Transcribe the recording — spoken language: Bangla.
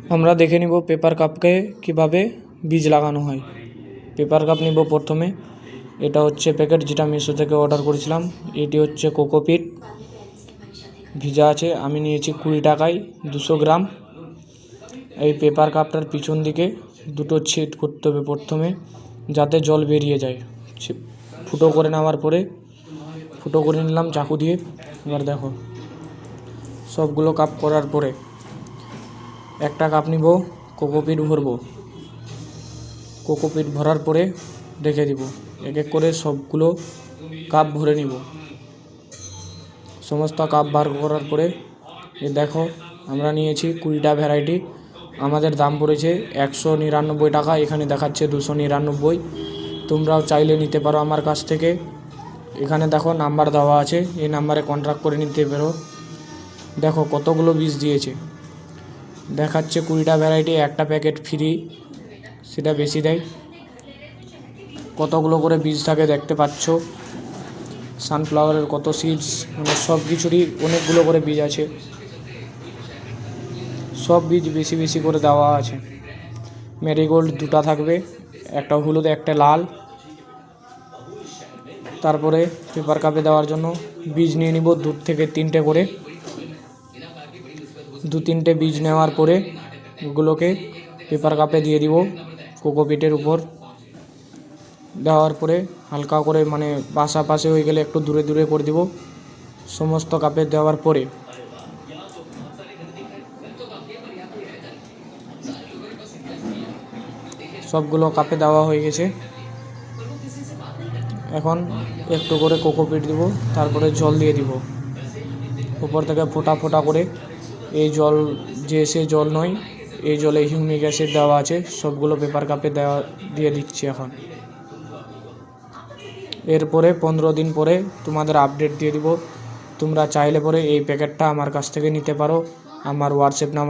আমরা দেখে নিব পেপার কাপকে কিভাবে বীজ লাগানো হয়। পেপার কাপ নিব প্রথমে। এটা হচ্ছে প্যাকেট যেটা মিশো থেকে অর্ডার করেছিলাম। এটি হচ্ছে কোকোপিট ভিজা আছে, আমি নিয়েছি 20 টাকায় 200 গ্রাম। এই পেপার কাপটার পিছন দিকে দুটো ছেদ করতে হবে প্রথমে, যাতে জল বেরিয়ে যায়। ফুটো করে নেওয়ার পরে ফুটো করে নিলাম চাকু দিয়ে। এবার দেখো, সবগুলো কাপ করার পরে একটা কাপ নিব, কোকোপিট ভরবো। কোকোপিট ভরার পরে রেখে দিব। এক এক করে সবগুলো কাপ ভরে নিব। সমস্ত কাপ বার করার পরে দেখো, আমরা নিয়েছি 20টা ভ্যারাইটি। আমাদের দাম পড়েছে 199 টাকা। এখানে দেখাচ্ছে 299। তোমরাও চাইলে নিতে পারো আমার কাছ থেকে। এখানে দেখো নাম্বার দেওয়া আছে, এই নাম্বারে কন্ট্যাক্ট করে নিতে পারো। দেখো কতগুলো বীজ দিয়েছে, দেখাচ্ছে 20টা ভ্যারাইটি, একটা প্যাকেট ফ্রি, সেটা বেশি দেয়। কতগুলো করে বীজ থাকে দেখতে পাচ্ছ। সানফ্লাওয়ারের কত সিডস, মানে সব কিছুরই অনেকগুলো করে বীজ আছে। সব বীজ বেশি বেশি করে দেওয়া আছে। মেরিগোল্ড 2টা থাকবে, একটা হলুদ একটা লাল। তারপরে পেপার কাপে দেওয়ার জন্য বীজ নিয়ে নিব 2 থেকে 3টে করে। 2-3টে বীজ নেওয়ার পরে ওগুলোকে পেপার কাপে দিয়ে দিব কোকোপিটের উপর। দেওয়ার পরে হালকা করে, মানে পাশাপাশি হয়ে গেলে একটু দূরে দূরে করে দিব। সমস্ত কাপে দেওয়ার পরে সবগুলো কাপে দেওয়া হয়ে গেছে। এখন একটু করে কোকোপিট দিব, তারপরে জল দিয়ে দিব উপর থেকে ফোঁটা ফোঁটা করে। এই জল যে সে জল নয়, এই জলে হিউমিক অ্যাসিড দেওয়া আছে। সবগুলো পেপার কাপে দিয়ে দিচ্ছি এখন। এরপরে 15 দিন পরে তোমাদের আপডেট দিয়ে দিব। তোমরা চাইলে পরে এই প্যাকেটটা আমার কাছ থেকে নিতে পারো। আমার হোয়াটসঅ্যাপ নাম্বার